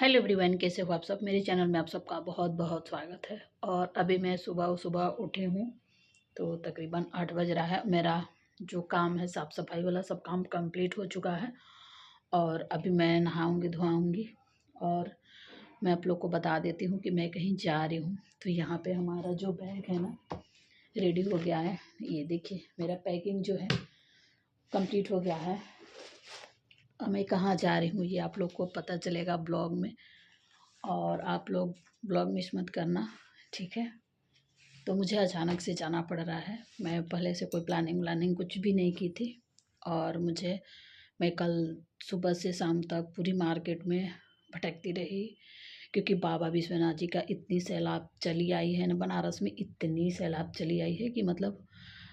Hello everyone, कैसे हो आप सब। मेरे चैनल में आप सबका बहुत बहुत स्वागत है। और अभी मैं सुबह सुबह उठी हूँ तो तकरीबन 8 बज रहा है। मेरा जो काम है साफ़ सफाई वाला सब काम कंप्लीट हो चुका है और अभी मैं नहाऊंगी धोआऊंगी। और मैं आप लोग को बता देती हूँ कि मैं कहीं जा रही हूँ। तो यहाँ पे हमारा जो बैग है ना रेडी हो गया है। ये देखिए मेरा पैकिंग जो है कंप्लीट हो गया है। अब मैं कहाँ जा रही हूँ ये आप लोग को पता चलेगा ब्लॉग में, और आप लोग ब्लॉग मिस मत करना, ठीक है। तो मुझे अचानक से जाना पड़ रहा है। मैं पहले से कोई प्लानिंग व्लानिंग कुछ भी नहीं की थी। और मैं कल सुबह से शाम तक पूरी मार्केट में भटकती रही, क्योंकि बाबा विश्वनाथ जी का इतनी सैलाब चली आई है ना, बनारस में इतनी सैलाब चली आई है कि मतलब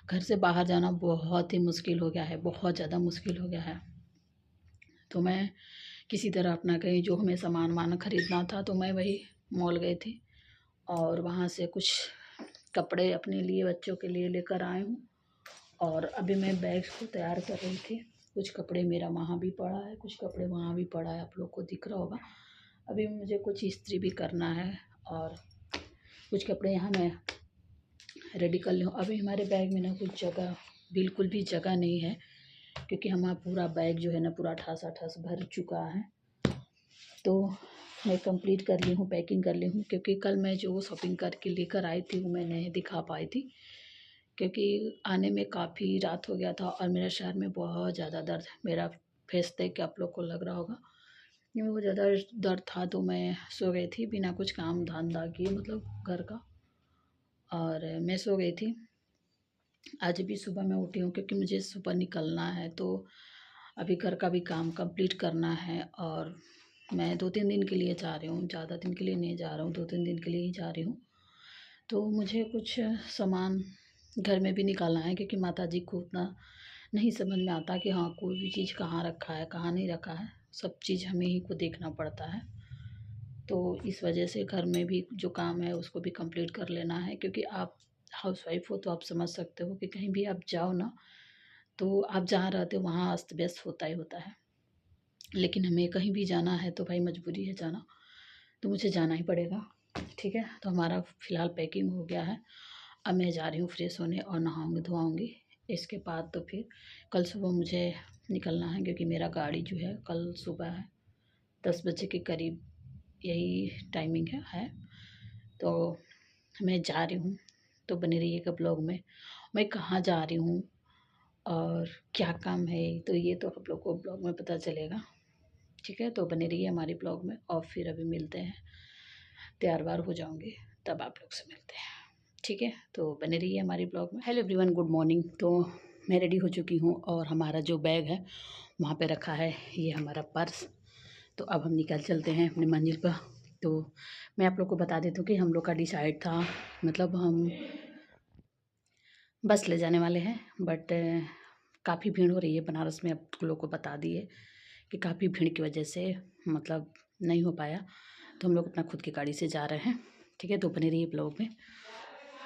घर से बाहर जाना बहुत ही मुश्किल हो गया है, बहुत ज़्यादा मुश्किल हो गया है। तो मैं किसी तरह अपना कहीं जो हमें सामान वामान ख़रीदना था तो मैं वही मॉल गई थी और वहाँ से कुछ कपड़े अपने लिए बच्चों के लिए लेकर आई हूँ। और अभी मैं बैग को तैयार कर रही थी। कुछ कपड़े मेरा वहाँ भी पड़ा है, कुछ कपड़े वहाँ भी पड़ा है, आप लोग को दिख रहा होगा। अभी मुझे कुछ इस्त्री भी करना है और कुछ कपड़े यहाँ मैं रेडी कर लूँ। अभी हमारे बैग में ना कुछ जगह, बिल्कुल भी जगह नहीं है, क्योंकि हमारा पूरा बैग जो है ना पूरा ठस भर चुका है। तो मैं कंप्लीट कर ली हूँ, पैकिंग कर ली हूँ, क्योंकि कल मैं जो शॉपिंग करके लेकर आई थी वो मैं नहीं दिखा पाई थी, क्योंकि आने में काफ़ी रात हो गया था और मेरे शहर में बहुत ज़्यादा दर्द है। मेरा फेस देख के आप लोग को लग रहा होगा कि बहुत ज़्यादा दर्द था। तो मैं सो गई थी बिना कुछ काम धंधा किए, मतलब घर का, और मैं सो गई थी। आज भी सुबह मैं उठी हूँ क्योंकि मुझे सुबह निकलना है, तो अभी घर का भी काम कंप्लीट करना है। और मैं 2-3 दिन के लिए जा रही हूँ, ज़्यादा दिन के लिए नहीं जा रहा हूँ, 2-3 दिन के लिए ही जा रही हूँ। तो मुझे कुछ सामान घर में भी निकालना है, क्योंकि माताजी को उतना नहीं समझ में आता कि हाँ कोई भी चीज़ कहाँ रखा है कहाँ नहीं रखा है, सब चीज़ हमें ही को देखना पड़ता है। तो इस वजह से घर में भी जो काम है उसको भी कंप्लीट कर लेना है, क्योंकि आप हाउसवाइफ हो तो आप समझ सकते हो कि कहीं भी आप जाओ ना, तो आप जहाँ रहते हो वहाँ अस्त व्यस्त होता ही होता है। लेकिन हमें कहीं भी जाना है तो भाई मजबूरी है जाना, तो मुझे जाना ही पड़ेगा, ठीक है। तो हमारा फ़िलहाल पैकिंग हो गया है। अब मैं जा रही हूँ फ्रेश होने और नहाऊंगी धोआऊंगी। इसके बाद तो फिर कल सुबह मुझे निकलना है, क्योंकि मेरा गाड़ी जो है कल सुबह है 10 बजे के करीब, यही टाइमिंग है। तो मैं जा रही हूँ, तो बने रहिएगा ब्लॉग में। मैं कहाँ जा रही हूँ और क्या काम है तो ये तो आप लोग को ब्लॉग में पता चलेगा, ठीक है। तो बने रहिए हमारी ब्लॉग में और फिर अभी मिलते हैं, तैयार वार हो जाऊँगी तब आप लोग से मिलते हैं, ठीक है। तो बने रहिए हमारी ब्लॉग में। Hello everyone, good morning. तो मैं रेडी हो चुकी हूँ और हमारा जो बैग है वहाँ पे रखा है ये हमारा पर्स। तो अब हम निकल चलते हैं अपनी मंजिल पर। तो मैं आप लोग को बता देती हूँ कि हम लोग का डिसाइड था, मतलब हम बस ले जाने वाले हैं, बट काफ़ी भीड़ हो रही है बनारस में। अब लोग को बता दिए कि काफ़ी भीड़ की वजह से मतलब नहीं हो पाया, तो हम लोग अपना खुद की गाड़ी से जा रहे हैं, ठीक है। तो बने रहिए ब्लॉग में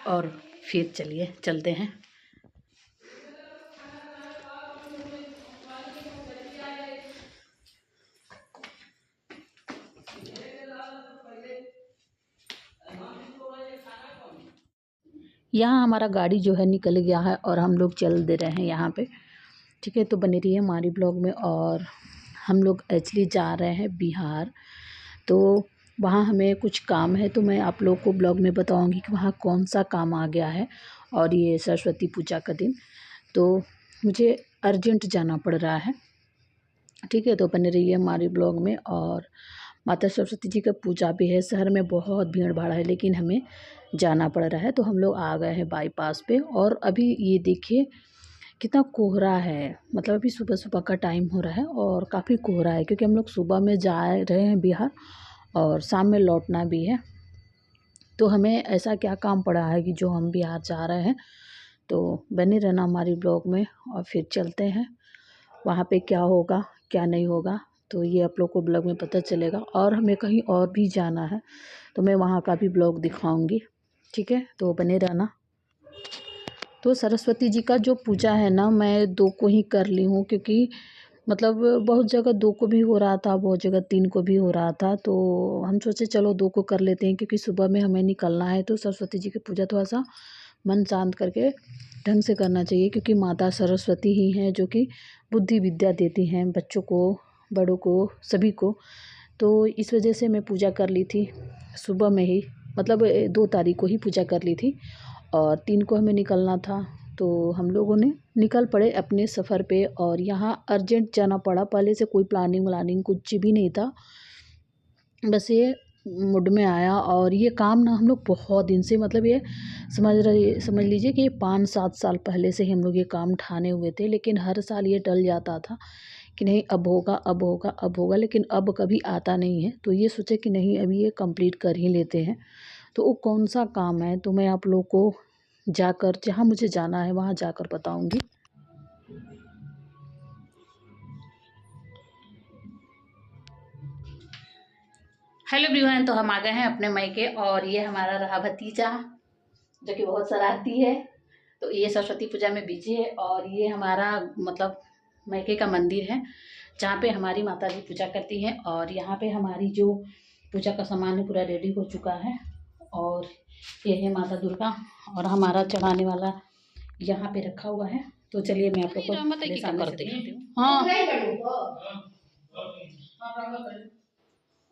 और फिर चलिए चलते हैं। यहाँ हमारा गाड़ी जो है निकल गया है और हम लोग चल दे रहे हैं यहाँ पे, ठीक है। तो बने रहिए हमारी ब्लॉग में। और हम लोग एक्चुअली जा रहे हैं बिहार, तो वहाँ हमें कुछ काम है, तो मैं आप लोग को ब्लॉग में बताऊंगी कि वहाँ कौन सा काम आ गया है। और ये सरस्वती पूजा का दिन, तो मुझे अर्जेंट जाना पड़ रहा है, ठीक है। तो बने रहिए हमारी ब्लॉग में। और माता सरस्वती जी का पूजा भी है, शहर में बहुत भीड़ भाड़ है, लेकिन हमें जाना पड़ रहा है। तो हम लोग आ गए हैं बाईपास पे। और अभी ये देखिए कितना कोहरा है, मतलब अभी सुबह सुबह का टाइम हो रहा है और काफ़ी कोहरा है, क्योंकि हम लोग सुबह में जा रहे हैं बिहार और शाम में लौटना भी है। तो हमें ऐसा क्या काम पड़ा है कि जो हम बिहार जा रहे हैं। तो बने रहना हमारी ब्लॉग में और फिर चलते हैं वहाँ पे क्या होगा क्या नहीं होगा, तो ये आप लोग को ब्लॉग में पता चलेगा। और हमें कहीं और भी जाना है, तो मैं वहाँ का भी ब्लॉग दिखाऊंगी, ठीक है। तो बने रहना। तो सरस्वती जी का जो पूजा है ना, मैं 2 को ही कर ली हूँ, क्योंकि मतलब बहुत जगह 2 को भी हो रहा था, बहुत जगह 3 को भी हो रहा था। तो हम सोचे चलो 2 को कर लेते हैं, क्योंकि सुबह में हमें निकलना है, तो सरस्वती जी की पूजा थोड़ा-सा मन शांत करके ढंग से करना चाहिए, क्योंकि माता सरस्वती ही हैं जो कि बुद्धि विद्या देती हैं बच्चों को, बड़ों को, सभी को। तो इस वजह से मैं पूजा कर ली थी सुबह में ही, मतलब 2 तारीख को ही पूजा कर ली थी और 3 को हमें निकलना था। तो हम लोगों ने निकल पड़े अपने सफ़र पे और यहाँ अर्जेंट जाना पड़ा। पहले से कोई प्लानिंग व्लानिंग कुछ भी नहीं था, बस ये मूड में आया। और ये काम ना हम लोग बहुत दिन से, मतलब ये समझ लीजिए कि 5-7 साल पहले से ही हम लोग ये काम ठाने हुए थे, लेकिन हर साल ये टल जाता था कि नहीं अब होगा, अब होगा, अब होगा, लेकिन अब कभी आता नहीं है। तो ये सोचे कि नहीं अभी ये कंप्लीट कर ही लेते हैं। तो वो कौन सा काम है तो मैं आप लोगों को जाकर, जहाँ मुझे जाना है वहाँ जाकर बताऊंगी। हेलो एवरीवन, तो हम आ गए हैं अपने मायके और ये हमारा रहा भतीजा जो कि बहुत शरारती है। तो ये सरस्वती पूजा में बिजी है और ये हमारा मतलब मायके का मंदिर है जहाँ पे हमारी माता जी पूजा करती हैं। और यहाँ पे हमारी जो पूजा का सामान है पूरा रेडी हो चुका है और ये है माता दुर्गा और हमारा चढ़ाने वाला यहाँ पे रखा हुआ है। तो चलिए मैं आप लोग को सामने से दिखाती हूँ। हाँ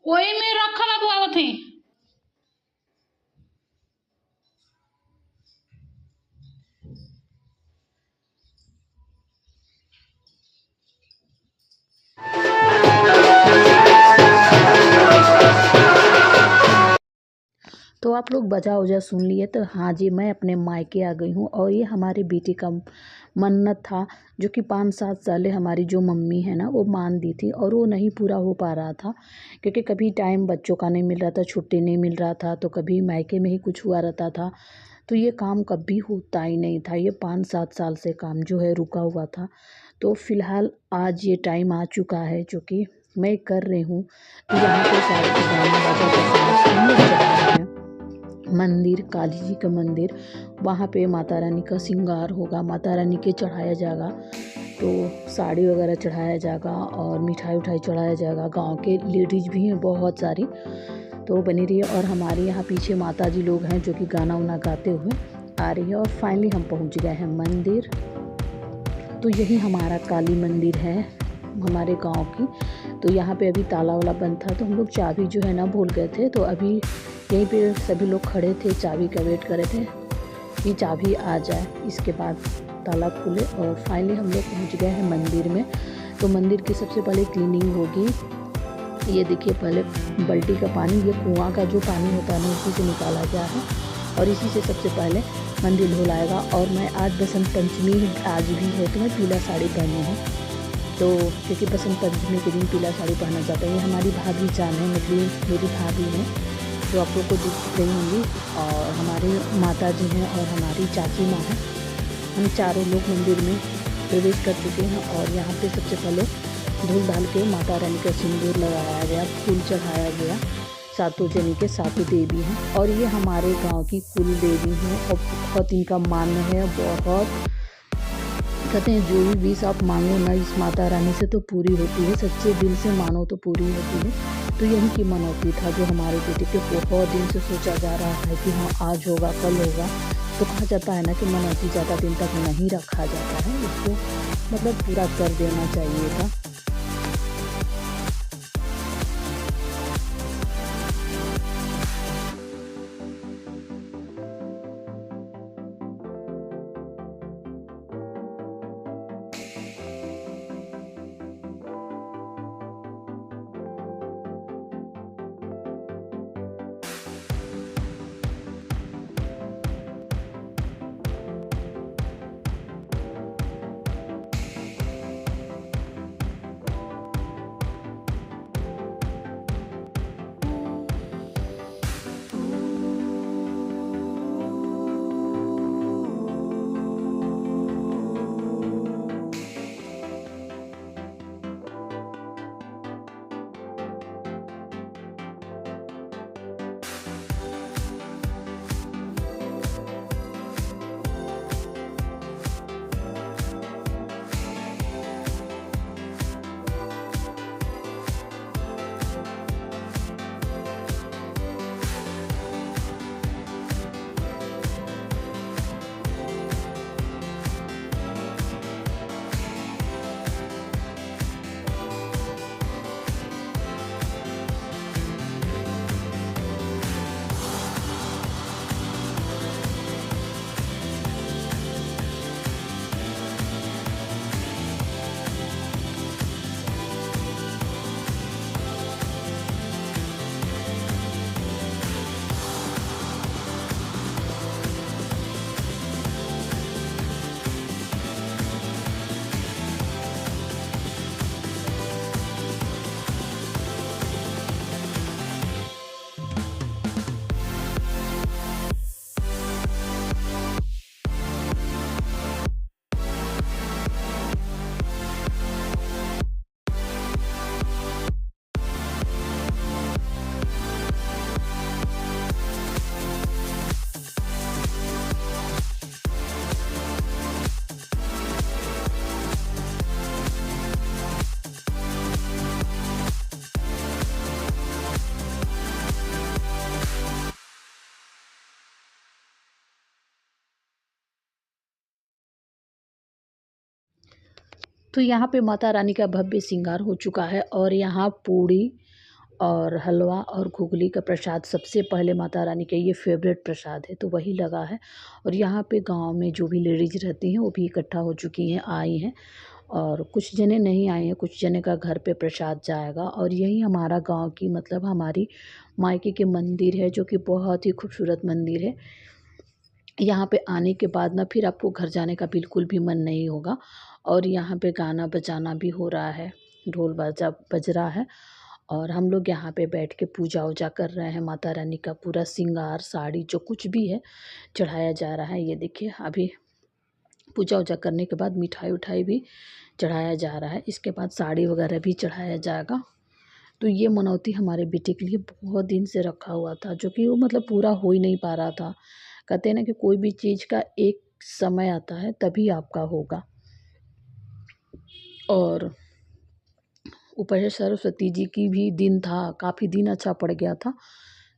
वही में रखा हुआ थी। तो आप लोग बजा उजा सुन लिए। तो हाँ जी, मैं अपने मायके आ गई हूँ और ये हमारी बेटी का मन्नत था जो कि 5-7 साल हमारी जो मम्मी है ना वो मान दी थी और वो नहीं पूरा हो पा रहा था, क्योंकि कभी टाइम बच्चों का नहीं मिल रहा था, छुट्टी नहीं मिल रहा था, तो कभी मायके में ही कुछ हुआ रहता था। तो ये काम कभी होता ही नहीं था। ये 5-7 साल से काम जो है रुका हुआ था। तो फ़िलहाल आज ये टाइम आ चुका है जो कि मैं कर रही हूँ। तो यहाँ पे सारे गाना बाजा के साथ हम लोग जा रहे हैं मंदिर, काली जी का मंदिर। वहाँ पे माता रानी का श्रृंगार होगा, माता रानी के चढ़ाया जाएगा, तो साड़ी वगैरह चढ़ाया जाएगा और मिठाई उठाई चढ़ाया जाएगा। गांव के लेडीज़ भी हैं बहुत सारी, तो बनी रही है। और हमारे यहाँ पीछे माता जी लोग हैं जो कि गाना उना गाते हुए आ रही है। और फाइनली हम पहुँच गए हैं मंदिर। तो यही हमारा काली मंदिर है हमारे गांव की। तो यहाँ पे अभी ताला वाला बंद था, तो हम लोग चाबी जो है ना भूल गए थे। तो अभी यहीं पे सभी लोग खड़े थे, चाबी का वेट कर रहे थे कि चाबी आ जाए, इसके बाद ताला खुले। और फाइनली हम लोग पहुँच गए हैं मंदिर में। तो मंदिर की सबसे पहले क्लीनिंग होगी। ये देखिए पहले बाल्टी का पानी, ये कुआं का जो पानी होता है ना उसी से निकाला गया है और इसी से सबसे पहले मंदिर धुलाएगा। और मैं आज बसंत पंचमी आज भी है तो मैं पीला साड़ी पहनी हूँ, तो क्योंकि बसंत पंचमी के दिन पीला साड़ी पहना जाता है। ये हमारी भाभी जान है, मतलब मेरी भाभी है जो आप लोग को दिख रही होंगी। और हमारी माता जी हैं और हमारी चाची माँ हैं। हम चारों लोग मंदिर में प्रवेश कर चुके हैं और यहाँ पे सबसे पहले धूल डाल के माता रानी का सिंदूर लगाया गया, फूल चढ़ाया गया। सातों जनी के सातों देवी हैं और ये हमारे गांव की कुल देवी हैं और बहुत इनका मान्य है। बहुत कहते हैं जो भी विश आप मांगो ना इस माता रानी से तो पूरी होती है, सच्चे दिल से मानो तो पूरी होती है। तो यही की मनौती था जो हमारे बेटे के बहुत दिन से सोचा जा रहा है कि हाँ आज होगा, कल होगा। तो कहा जाता है ना कि मनौती ज़्यादा दिन तक नहीं रखा जाता है, इसको मतलब पूरा कर देना चाहिए था। तो यहाँ पे माता रानी का भव्य श्रृंगार हो चुका है और यहाँ पूड़ी और हलवा और घुगली का प्रसाद सबसे पहले माता रानी का ये फेवरेट प्रसाद है, तो वही लगा है। और यहाँ पे गांव में जो भी लेडीज़ रहती हैं वो भी इकट्ठा हो चुकी हैं, आई हैं। और कुछ जने नहीं आए हैं, कुछ जने का घर पे प्रसाद जाएगा। और यही हमारा गांव की मतलब हमारी मायके के मंदिर है, जो कि बहुत ही खूबसूरत मंदिर है। यहाँ पे आने के बाद ना फिर आपको घर जाने का बिल्कुल भी मन नहीं होगा। और यहाँ पे गाना बजाना भी हो रहा है, ढोल बाजा बज रहा है। और हम लोग यहाँ पे बैठ के पूजा वूजा कर रहे हैं। माता रानी का पूरा श्रृंगार, साड़ी जो कुछ भी है चढ़ाया जा रहा है। ये देखिए, अभी पूजा वूजा करने के बाद मिठाई उठाई भी चढ़ाया जा रहा है। इसके बाद साड़ी वगैरह भी चढ़ाया जाएगा। तो ये मनौती हमारे बेटे के लिए बहुत दिन से रखा हुआ था, जो कि वो मतलब पूरा हो ही नहीं पा रहा था। कहते हैं ना कि कोई भी चीज़ का एक समय आता है तभी आपका होगा। और ऊपर से सरस्वती जी की भी दिन था, काफ़ी दिन अच्छा पड़ गया था,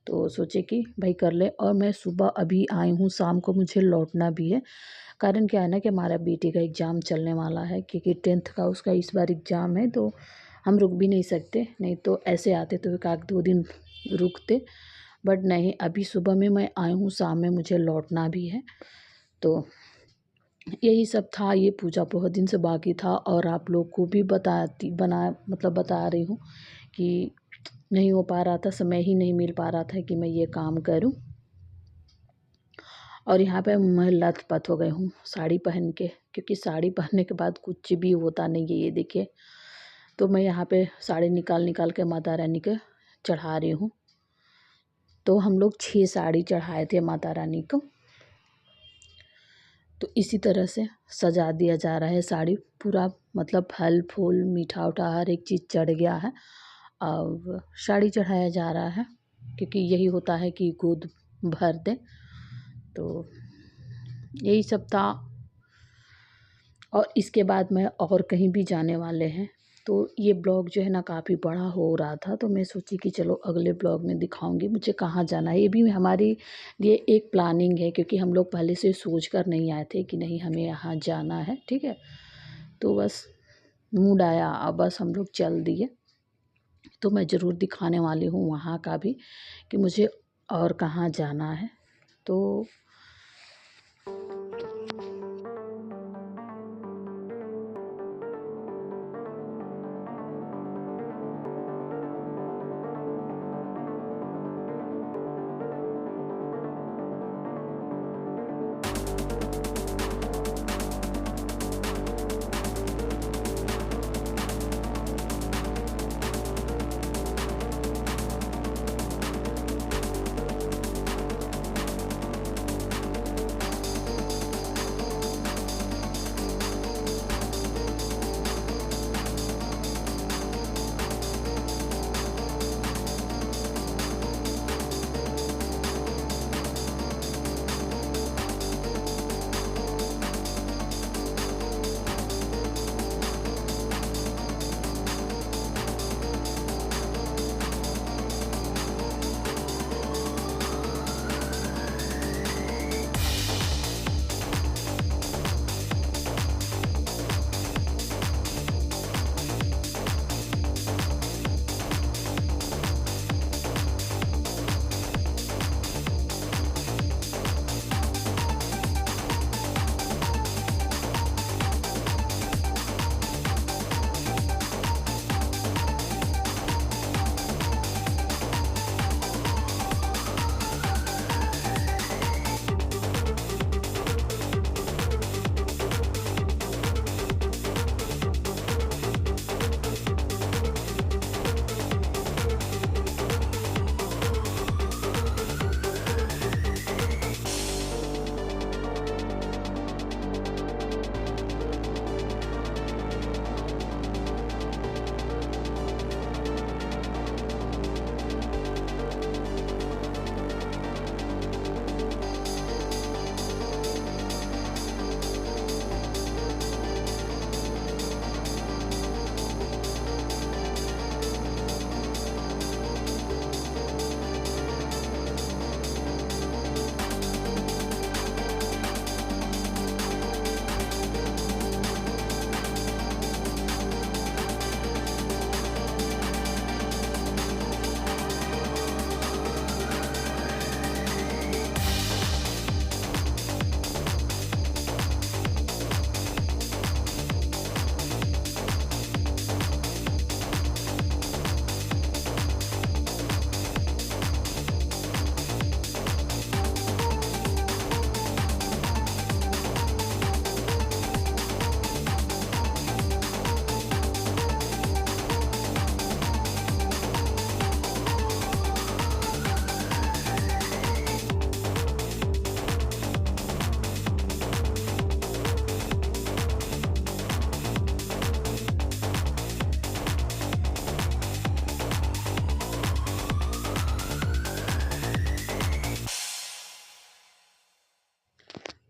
तो सोचे कि भाई कर ले। और मैं सुबह अभी आई हूँ, शाम को मुझे लौटना भी है। कारण क्या है ना कि हमारा बेटे का एग्ज़ाम चलने वाला है, क्योंकि 10th का उसका इस बार एग्ज़ाम है, तो हम रुक भी नहीं सकते। नहीं तो ऐसे आते तो 1-2 दिन रुकते, बट नहीं, अभी सुबह में मैं आई हूँ, शाम में मुझे लौटना भी है। तो यही सब था। ये पूजा बहुत दिन से बाकी था और आप लोग को भी बता रही हूँ कि नहीं हो पा रहा था, समय ही नहीं मिल पा रहा था कि मैं ये काम करूँ। और यहाँ पे मैं लत-पत हो गई हूँ साड़ी पहन के, क्योंकि साड़ी पहनने के बाद कुछ भी होता नहीं है। ये देखिए, तो मैं यहाँ पे साड़ी निकाल के माता रानी के चढ़ा रही हूँ। तो हम लोग 6 साड़ी चढ़ाए थे माता रानी को। तो इसी तरह से सजा दिया जा रहा है साड़ी पूरा, मतलब फल फूल मीठा उठा हर एक चीज़ चढ़ गया है। अब साड़ी चढ़ाया जा रहा है, क्योंकि यही होता है कि गोद भर दे। तो यही सब था। और इसके बाद में और कहीं भी जाने वाले हैं, तो ये ब्लॉग जो है ना काफ़ी बड़ा हो रहा था, तो मैं सोची कि चलो अगले ब्लॉग में दिखाऊंगी मुझे कहाँ जाना है। ये भी हमारे लिए एक प्लानिंग है, क्योंकि हम लोग पहले से सोच कर नहीं आए थे कि नहीं हमें यहाँ जाना है, ठीक है। तो बस मूड आया, अब बस हम लोग चल दिए। तो मैं ज़रूर दिखाने वाली हूँ वहाँ का भी कि मुझे और कहाँ जाना है। तो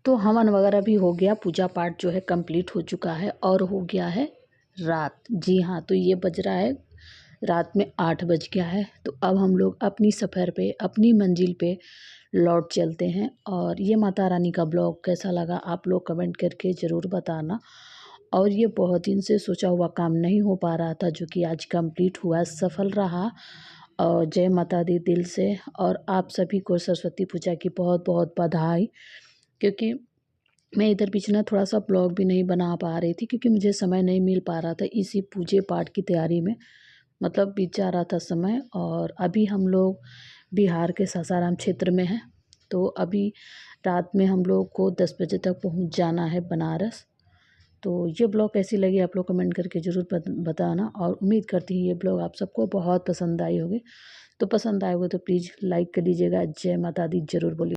तो हवन वगैरह भी हो गया, पूजा पाठ जो है कंप्लीट हो चुका है और हो गया है रात। जी हाँ, तो ये बज रहा है रात में 8 बज गया है। तो अब हम लोग अपनी सफ़र पे, अपनी मंजिल पे लौट चलते हैं। और ये माता रानी का ब्लॉग कैसा लगा आप लोग कमेंट करके ज़रूर बताना। और ये बहुत दिन से सोचा हुआ काम नहीं हो पा रहा था, जो कि आज कंप्लीट हुआ, सफल रहा। और जय माता दी दिल से। और आप सभी को सरस्वती पूजा की बहुत बहुत बधाई। क्योंकि मैं इधर बीच ना थोड़ा सा ब्लॉग भी नहीं बना पा रही थी, क्योंकि मुझे समय नहीं मिल पा रहा था इसी पूजे पाठ की तैयारी में, मतलब बीत जा रहा था समय। और अभी हम लोग बिहार के सासाराम क्षेत्र में हैं। तो अभी रात में हम लोग को 10 बजे तक पहुंच जाना है बनारस। तो ये ब्लॉग कैसी लगी आप लोग कमेंट करके ज़रूर बताना। और उम्मीद करती हूँ ये ब्लॉग आप सबको बहुत पसंद आई होगी। तो पसंद आए होगे तो प्लीज़ लाइक कर लीजिएगा, जय माता दी ज़रूर बोलिए।